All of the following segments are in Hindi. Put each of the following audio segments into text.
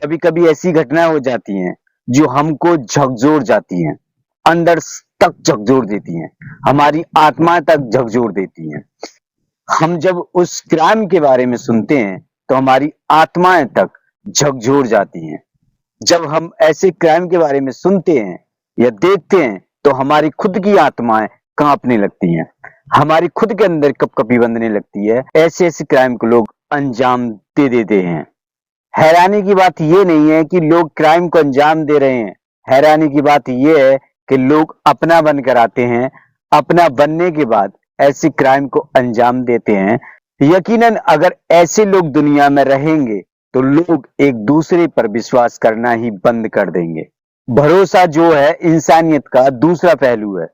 कभी कभी ऐसी घटनाएं हो जाती हैं जो हमको झकझोर जाती हैं, अंदर तक झकझोर देती हैं, हमारी आत्मा तक झकझोर देती हैं। हम जब उस क्राइम के बारे में सुनते हैं तो हमारी आत्माएं तक झकझोर जाती हैं। जब हम ऐसे क्राइम के बारे में सुनते हैं या देखते हैं तो हमारी खुद की आत्माएं कांपने लगती हैं, हमारी खुद के अंदर कपकपी बंधने लगती है। ऐसे ऐसे क्राइम को लोग अंजाम दे देते हैं। हैरानी की बात यह नहीं है कि लोग क्राइम को अंजाम दे रहे हैं, हैरानी की बात यह है कि लोग अपना बनकर आते हैं, अपना बनने के बाद ऐसे क्राइम को अंजाम देते हैं। यकीनन अगर ऐसे लोग दुनिया में रहेंगे तो लोग एक दूसरे पर विश्वास करना ही बंद कर देंगे। भरोसा जो है इंसानियत का दूसरा पहलू है।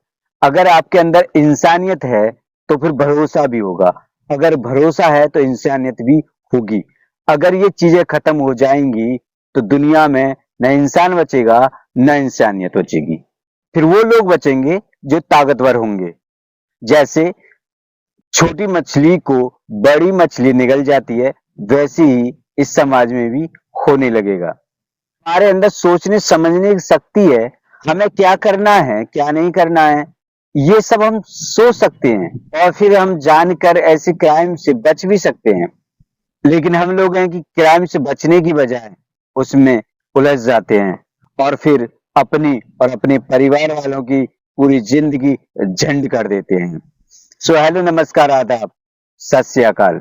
अगर आपके अंदर इंसानियत है तो फिर भरोसा भी होगा, अगर भरोसा है तो इंसानियत भी होगी। अगर ये चीजें खत्म हो जाएंगी तो दुनिया में न इंसान बचेगा न इंसानियत बचेगी। फिर वो लोग बचेंगे जो ताकतवर होंगे। जैसे छोटी मछली को बड़ी मछली निगल जाती है, वैसे ही इस समाज में भी होने लगेगा। हमारे अंदर सोचने समझने की शक्ति है, हमें क्या करना है क्या नहीं करना है ये सब हम सोच सकते हैं और फिर हम जानकर ऐसे क्राइम से बच भी सकते हैं। लेकिन हम लोग हैं कि क्राइम से बचने की बजाय उसमें उलझ जाते हैं और फिर अपनी और अपने परिवार वालों की पूरी जिंदगी झंड कर देते हैं। सो हेलो, नमस्कार, आदाब, सत श्री अकाल।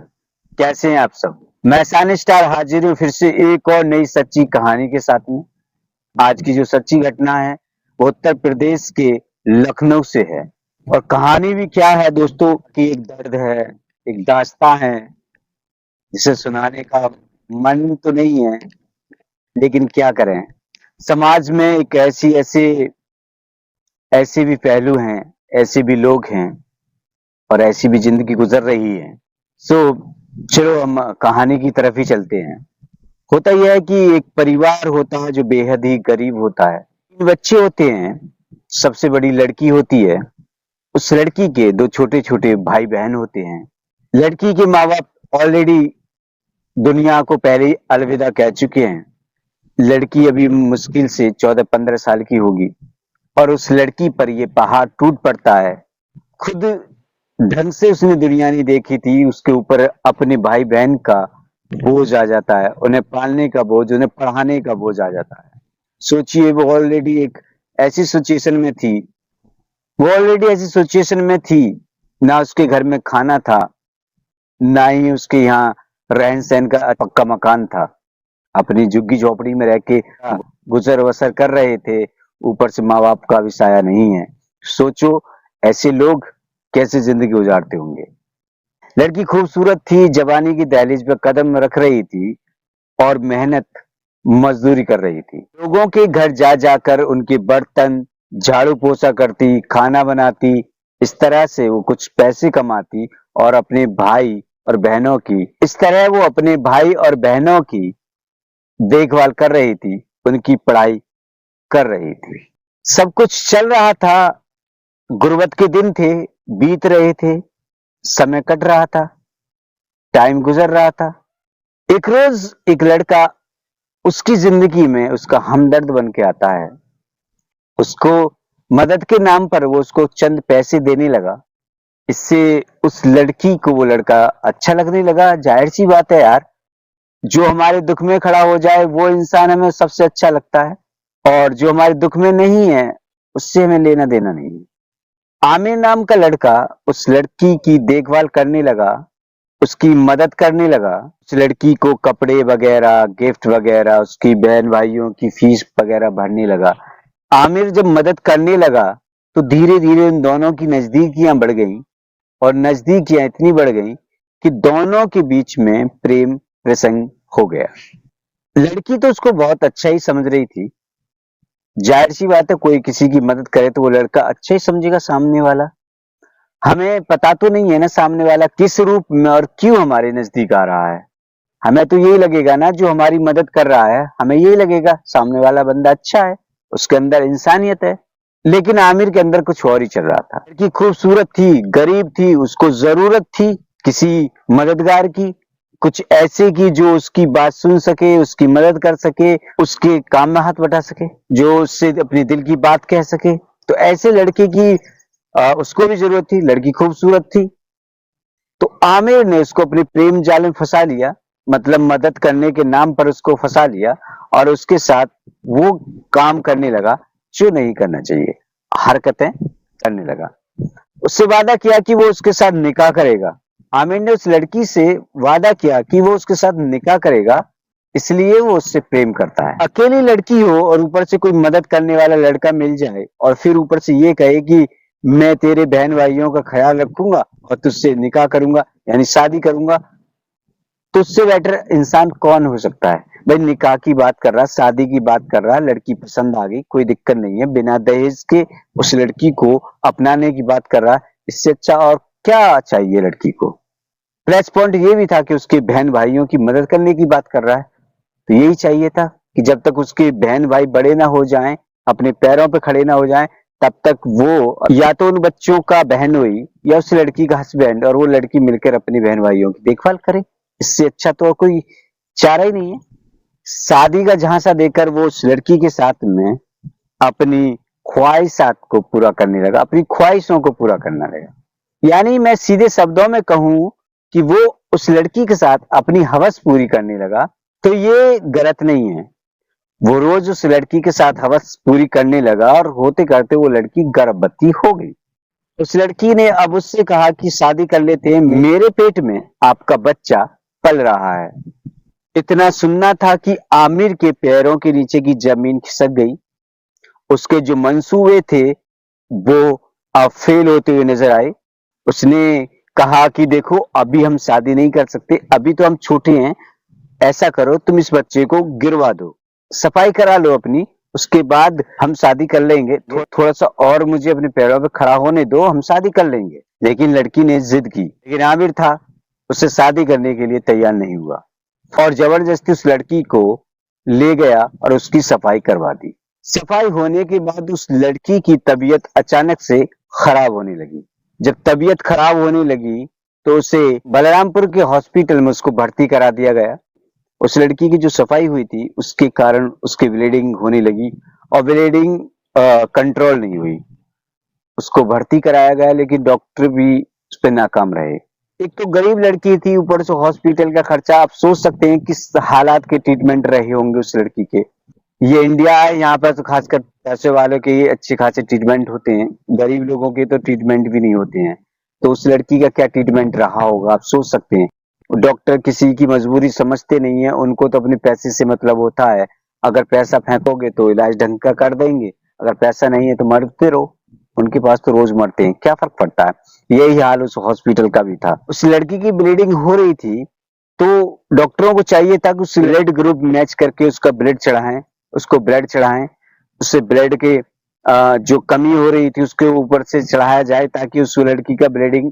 कैसे हैं आप सब? मैं सन स्टार हाजिर हूँ फिर से एक और नई सच्ची कहानी के साथ में। आज की जो सच्ची घटना है वो उत्तर प्रदेश के लखनऊ से है। और कहानी भी क्या है दोस्तों कि एक दर्द है, एक दास्तां है जिसे सुनाने का मन तो नहीं है, लेकिन क्या करें, समाज में एक ऐसे भी पहलू हैं, ऐसे भी लोग हैं और ऐसी भी जिंदगी गुजर रही है। सो चलो हम कहानी की तरफ ही चलते हैं। होता यह है कि एक परिवार होता है जो बेहद ही गरीब होता है। 3 बच्चे होते हैं, सबसे बड़ी लड़की होती है। उस लड़की के 2 छोटे छोटे भाई बहन होते हैं। लड़की के माँ बाप ऑलरेडी दुनिया को पहले ही अलविदा कह चुके हैं। लड़की अभी मुश्किल से 14-15 साल की होगी और उस लड़की पर ये पहाड़ टूट पड़ता है। खुद ढंग से उसने दुनिया नहीं देखी थी, उसके ऊपर अपने भाई बहन का बोझ आ जाता है, उन्हें पालने का बोझ, उन्हें पढ़ाने का बोझ आ जाता है। सोचिए वो ऑलरेडी एक ऐसी सिचुएशन में थी, ना उसके घर में खाना था, ना ही उसके यहाँ रहन सहन का पक्का मकान था। अपनी झुग्गी झोपड़ी में रह के गुजर बसर कर रहे थे, ऊपर से माँ बाप का भी साया नहीं है। सोचो ऐसे लोग कैसे जिंदगी गुजारते होंगे। लड़की खूबसूरत थी, जवानी की दहलीज पे कदम रख रही थी और मेहनत मजदूरी कर रही थी। लोगों के घर जा जाकर उनके बर्तन झाड़ू पोछा करती, खाना बनाती। इस तरह से वो कुछ पैसे कमाती और अपने भाई और बहनों की देखभाल कर रही थी, उनकी पढ़ाई कर रही थी। सब कुछ चल रहा था, गुर्बत के दिन थे, बीत रहे थे, समय कट रहा था, टाइम गुजर रहा था। एक रोज एक लड़का उसकी जिंदगी में उसका हमदर्द बन के आता है। उसको मदद के नाम पर वो उसको चंद पैसे देने लगा। इससे उस लड़की को वो लड़का अच्छा लगने लगा। जाहिर सी बात है यार, जो हमारे दुख में खड़ा हो जाए वो इंसान हमें सबसे अच्छा लगता है, और जो हमारे दुख में नहीं है उससे हमें लेना देना नहीं है। आमिर नाम का लड़का उस लड़की की देखभाल करने लगा, उसकी मदद करने लगा। उस लड़की को कपड़े वगैरह, गिफ्ट वगैरह, उसकी बहन भाइयों की फीस वगैरह भरने लगा। आमिर जब मदद करने लगा तो धीरे धीरे उन दोनों की नजदीकियां बढ़ गईं, और नजदीकियां इतनी बढ़ गईं कि दोनों के बीच में प्रेम प्रसंग हो गया। लड़की तो उसको बहुत अच्छा ही समझ रही थी। जाहिर सी बात है, कोई किसी की मदद करे तो वो लड़का अच्छा ही समझेगा सामने वाला। हमें पता तो नहीं है ना सामने वाला किस रूप में और क्यों हमारे नजदीक आ रहा है। हमें तो यही लगेगा ना, जो हमारी मदद कर रहा है हमें यही लगेगा सामने वाला बंदा अच्छा है, उसके अंदर इंसानियत है। लेकिन आमिर के अंदर कुछ और ही चल रहा था। लड़की खूबसूरत थी, गरीब थी, उसको जरूरत थी किसी मददगार की, कुछ ऐसे की जो उसकी बात सुन सके, उसकी मदद कर सके, उसके काम में हाथ बटा सके, जो उससे अपने दिल की बात कह सके। तो ऐसे लड़के की उसको भी जरूरत थी। लड़की खूबसूरत थी, तो आमिर ने उसको अपने प्रेम जाल में फंसा लिया, मतलब मदद करने के नाम पर उसको फंसा लिया, और उसके साथ वो काम करने लगा जो नहीं करना चाहिए, हरकतें करने लगा। उससे वादा किया कि वो उसके साथ निकाह करेगा। आमिर ने उस लड़की से वादा किया कि वो उसके साथ निकाह करेगा, इसलिए वो उससे प्रेम करता है। अकेली लड़की हो और ऊपर से कोई मदद करने वाला लड़का मिल जाए, और फिर ऊपर से ये कहे कि मैं तेरे बहन भाइयों का ख्याल रखूंगा और तुझसे निकाह करूंगा, यानी शादी करूंगा, तो उससे बेटर इंसान कौन हो सकता है? भाई निकाह की बात कर रहा, शादी की बात कर रहा, लड़की पसंद आ गई, कोई दिक्कत नहीं है, बिना दहेज के उस लड़की को अपनाने की बात कर रहा। इससे अच्छा और क्या चाहिए लड़की को? प्लस पॉइंट ये भी था कि उसके बहन भाइयों की मदद करने की बात कर रहा है। तो यही चाहिए था कि जब तक उसके बहन भाई बड़े ना हो जाएं, अपने पैरों पे खड़े ना हो जाएं, तब तक वो या तो उन बच्चों का बहनोई या उस लड़की का हस्बैंड और वो लड़की मिलकर अपने बहन भाइयों की देखभाल करे। इससे अच्छा तो और कोई चारा ही नहीं है। शादी का झांसा देकर वो उस लड़की के साथ में अपनी ख्वाहिशात को पूरा करने लगा, अपनी ख्वाहिशों को पूरा करने लगा। यानी मैं सीधे शब्दों में कहूं कि वो उस लड़की के साथ अपनी हवस पूरी करने लगा, तो ये गलत नहीं है। वो रोज उस लड़की के साथ हवस पूरी करने लगा और होते करते वो लड़की गर्भवती हो गई। उस लड़की ने अब उससे कहा कि शादी कर लेते हैं, मेरे पेट में आपका बच्चा पल रहा है। इतना सुनना था कि आमिर के पैरों के नीचे की जमीन खिसक गई। उसके जो मंसूबे थे वो अब फेल होते हुए नजर आए। उसने कहा कि देखो अभी हम शादी नहीं कर सकते, अभी तो हम छोटे हैं, ऐसा करो तुम इस बच्चे को गिरवा दो, सफाई करा लो अपनी, उसके बाद हम शादी कर लेंगे। थोड़ा सा और मुझे अपने पैरों पे खड़ा होने दो, हम शादी कर लेंगे। लेकिन लड़की ने जिद की, लेकिन आमिर था उससे शादी करने के लिए तैयार नहीं हुआ और जबरदस्ती उस लड़की को ले गया और उसकी सफाई करवा दी। सफाई होने के बाद उस लड़की की तबीयत अचानक से खराब होने लगी। जब तबीयत खराब होने लगी तो उसे बलरामपुर के हॉस्पिटल में उसको भर्ती करा दिया गया। उस लड़की की जो सफाई हुई थी उसके कारण उसकी ब्लीडिंग होने लगी और ब्लीडिंग कंट्रोल नहीं हुई। उसको भर्ती कराया गया लेकिन डॉक्टर भी उस पर नाकाम रहे। एक तो गरीब लड़की थी, ऊपर से हॉस्पिटल का खर्चा, आप सोच सकते हैं किस हालात के ट्रीटमेंट रहे होंगे उस लड़की के। ये इंडिया है, यहाँ पर तो खासकर पैसे वालों के ही अच्छे खासे ट्रीटमेंट होते हैं, गरीब लोगों के तो ट्रीटमेंट भी नहीं होते हैं। तो उस लड़की का क्या ट्रीटमेंट रहा होगा आप सोच सकते हैं। डॉक्टर किसी की मजबूरी समझते नहीं है, उनको तो अपने पैसे से मतलब होता है। अगर पैसा फेंकोगे तो इलाज ढंग का कर देंगे, अगर पैसा नहीं है तो मरते रहो। उनके पास तो रोज मरते हैं, क्या फर्क पड़ता है। यही हाल उस हॉस्पिटल का भी था। उस लड़की की ब्लीडिंग हो रही थी तो डॉक्टरों को चाहिए था कि उस ब्लड ग्रुप मैच करके उसका ब्लड चढ़ाएं, उसको ब्लड चढ़ाएं, उससे ब्लड के जो कमी हो रही थी उसके ऊपर से चढ़ाया जाए ताकि उस लड़की का ब्लीडिंग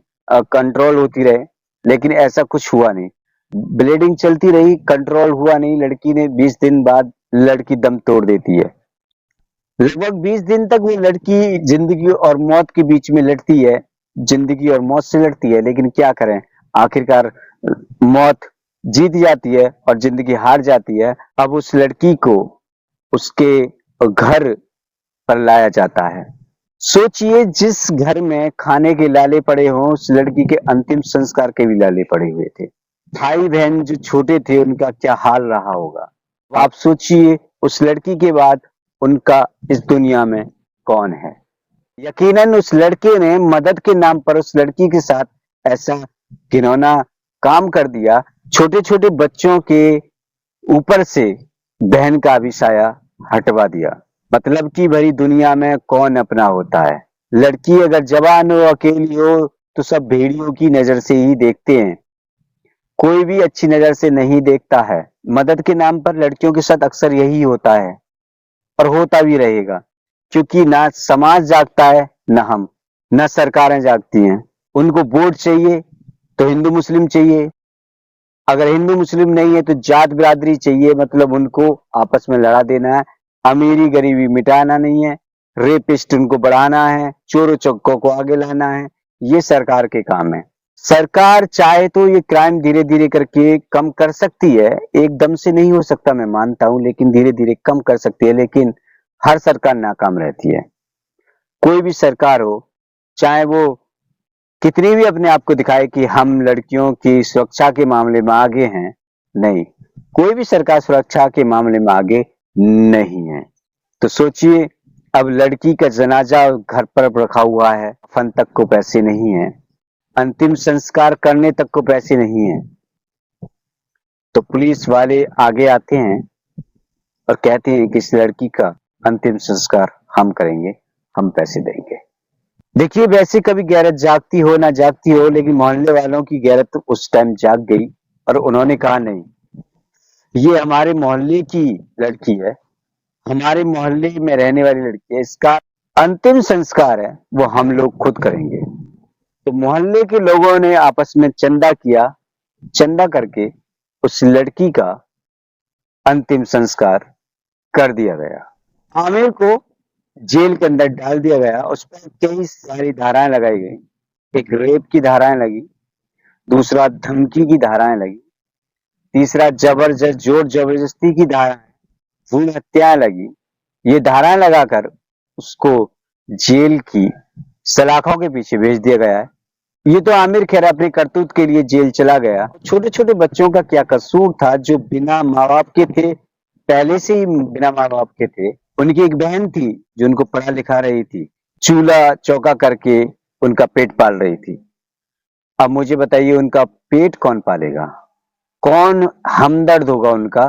कंट्रोल होती रहे। लेकिन ऐसा कुछ हुआ नहीं, ब्लीडिंग चलती रही, कंट्रोल हुआ नहीं। लड़की ने 20 दिन बाद लड़की दम तोड़ देती है। लगभग 20 दिन तक वो लड़की जिंदगी और मौत के बीच में लड़ती है, जिंदगी और मौत से लड़ती है। लेकिन क्या करें, आखिरकार मौत जीत जाती है और जिंदगी हार जाती है। अब उस लड़की को उसके घर पर लाया जाता है। सोचिए जिस घर में खाने के लाले पड़े हों, उस लड़की के अंतिम संस्कार के भी लाले पड़े हुए थे। भाई बहन जो छोटे थे उनका क्या हाल रहा होगा। आप सोचिए उस लड़की के बाद उनका इस दुनिया में कौन है। यकीनन उस लड़के ने मदद के नाम पर उस लड़की के साथ ऐसा घिनौना काम कर दिया। छोटे छोटे बच्चों के ऊपर से बहन का भी साया हटवा दिया। मतलब कि भरी दुनिया में कौन अपना होता है। लड़की अगर जवान हो, अकेली हो, तो सब भेड़ियों की नजर से ही देखते हैं, कोई भी अच्छी नजर से नहीं देखता है। मदद के नाम पर लड़कियों के साथ अक्सर यही होता है और होता भी रहेगा, क्योंकि ना समाज जागता है ना हम, ना सरकारें जागती हैं। उनको वोट चाहिए तो हिंदू मुस्लिम चाहिए, अगर हिंदू मुस्लिम नहीं है तो जात बिरादरी चाहिए, मतलब उनको आपस में लड़ा देना है। अमीरी गरीबी मिटाना नहीं है, रेपिस्ट उनको बढ़ाना है, चोरों चक्कों को आगे लाना है। ये सरकार के काम है। सरकार चाहे तो ये क्राइम धीरे धीरे करके कम कर सकती है, एकदम से नहीं हो सकता मैं मानता हूं, लेकिन धीरे धीरे कम कर सकती है। लेकिन हर सरकार नाकाम रहती है। कोई भी सरकार हो, चाहे वो कितनी भी अपने आप को दिखाए कि हम लड़कियों की सुरक्षा के मामले में आगे हैं, नहीं, कोई भी सरकार सुरक्षा के मामले में आगे नहीं है। तो सोचिए, अब लड़की का जनाजा घर पर रखा हुआ है, कफन तक को पैसे नहीं है, अंतिम संस्कार करने तक को पैसे नहीं है, तो पुलिस वाले आगे आते हैं और कहते हैं कि इस लड़की का अंतिम संस्कार हम करेंगे, हम पैसे देंगे। देखिए, वैसे कभी गैरत जागती हो ना जागती हो, लेकिन मोहल्ले वालों की गैरत तो उस टाइम जाग गई और उन्होंने कहा नहीं, ये हमारे मोहल्ले की लड़की है, हमारे मोहल्ले में रहने वाली लड़की है, इसका अंतिम संस्कार है वो हम लोग खुद करेंगे। तो मोहल्ले के लोगों ने आपस में चंदा किया, चंदा करके उस लड़की का अंतिम संस्कार कर दिया गया। आमिर को जेल के अंदर डाल दिया गया। उस पर कई सारी धाराएं लगाई गई। एक रेप की धाराएं लगी, दूसरा धमकी की धाराएं लगी, तीसरा जबरदस्त जोर जबरदस्ती की धाराएं, भ्रूण हत्याएं लगी। ये धाराएं लगाकर उसको जेल की सलाखों के पीछे भेज दिया गया है। ये तो आमिर खैर अपने करतूत के लिए जेल चला गया। छोटे छोटे बच्चों का क्या कसूर था जो बिना माँ बाप के थे, पहले से ही बिना माँ बाप के थे। उनकी एक बहन थी जो उनको पढ़ा लिखा रही थी, चूल्हा चौका करके उनका पेट पाल रही थी। अब मुझे बताइए, उनका पेट कौन पालेगा? कौन हमदर्द होगा उनका?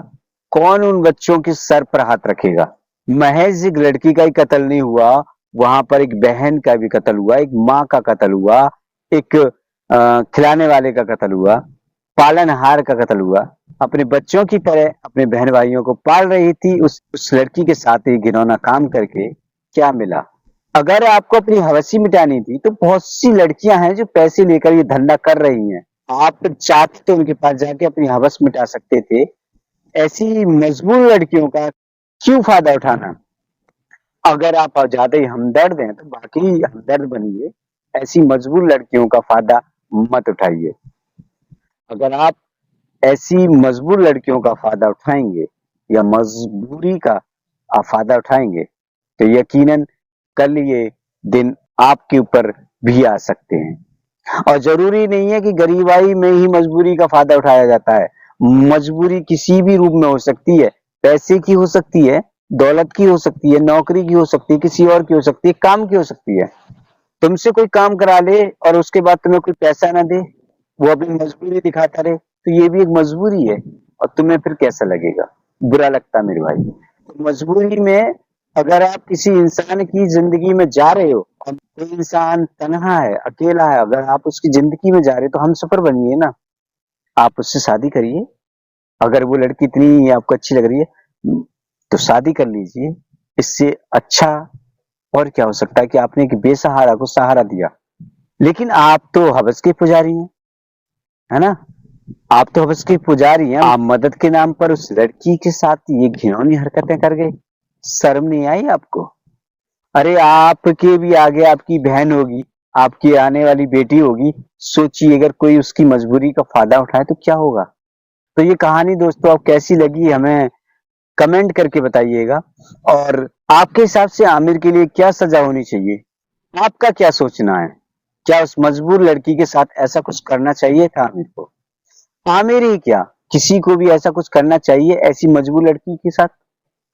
कौन उन बच्चों के सर पर हाथ रखेगा? महज एक लड़की का ही कत्ल नहीं हुआ, वहां पर एक बहन का भी कत्ल हुआ, एक माँ का कत्ल हुआ, एक खिलाने वाले का कत्ल हुआ, पालनहार का कत्ल हुआ। अपने बच्चों की तरह अपने बहन भाइयों को पाल रही थी। उस लड़की के साथ ही घिनौना काम करके क्या मिला? अगर आपको अपनी हवसी मिटानी थी तो बहुत सी लड़कियां हैं जो पैसे लेकर ये धंधा कर रही हैं। आप चाहते तो उनके पास जाके अपनी हवस मिटा सकते थे। ऐसी मजबूर लड़कियों का क्यों फायदा उठाना? अगर आप ज्यादा ही हमदर्द हैं तो बाकी हमदर्द बनिए, ऐसी मजबूर लड़कियों का फायदा मत उठाइए। अगर आप ऐसी मजबूर लड़कियों का फायदा उठाएंगे या मजबूरी का फायदा उठाएंगे तो यकीनन कल ये दिन आपके ऊपर भी आ सकते हैं। और जरूरी नहीं है कि गरीबाई में ही मजबूरी का फायदा उठाया जाता है। मजबूरी किसी भी रूप में हो सकती है, पैसे की हो सकती है, दौलत की हो सकती है, नौकरी की हो सकती है, किसी और की हो सकती है, काम की हो सकती है। तुमसे कोई काम करा ले और उसके बाद तुम्हें कोई पैसा ना दे, वो अपनी मजबूरी दिखाता रहे, तो ये भी एक मजबूरी है। और तुम्हें फिर कैसा लगेगा? बुरा लगता मेरे भाई। तो मजबूरी में अगर आप किसी इंसान की जिंदगी में जा रहे हो और कोई इंसान तन्हा है, अकेला है, अगर आप उसकी जिंदगी में जा रहे हो तो हम सफर बनिए ना, आप उससे शादी करिए। अगर वो लड़की इतनी आपको अच्छी लग रही है तो शादी कर लीजिए। इससे अच्छा और क्या हो सकता है कि आपने एक बेसहारा को सहारा दिया। लेकिन आप तो हवस के पुजारी हैं, है ना? आप तो हवस के पुजारी हैं। आप मदद के नाम पर उस लड़की के साथ ये घिनौनी हरकतें कर गए। शर्म नहीं आई आपको? अरे आपके भी आगे आपकी बहन होगी, आपकी आने वाली बेटी होगी। सोचिए अगर कोई उसकी मजबूरी का फायदा उठाए तो क्या होगा? तो ये कहानी दोस्तों आप कैसी लगी हमें कमेंट करके बताइएगा। और आपके हिसाब से आमिर के लिए क्या सजा होनी चाहिए? आपका क्या सोचना है? क्या उस मजबूर लड़की के साथ ऐसा कुछ करना चाहिए था आमिर को? आमिर ही क्या, किसी को भी ऐसा कुछ करना चाहिए ऐसी मजबूर लड़की के साथ?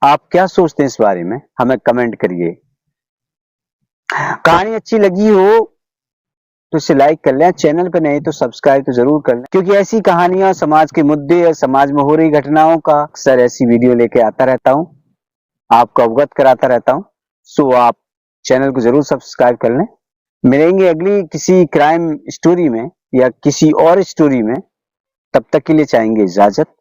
आप क्या सोचते हैं इस बारे में? हमें कमेंट करिए। कहानी अच्छी लगी हो तो इसे लाइक कर लें, चैनल पर नहीं तो सब्सक्राइब तो जरूर कर लें, क्योंकि ऐसी कहानियां, समाज के मुद्दे और समाज में हो रही घटनाओं का अक्सर ऐसी वीडियो लेके आता रहता हूं, आपको अवगत कराता रहता हूं। सो आप चैनल को जरूर सब्सक्राइब कर लें। मिलेंगे अगली किसी क्राइम स्टोरी में या किसी और स्टोरी में। तब तक के लिए चाहेंगे इजाजत।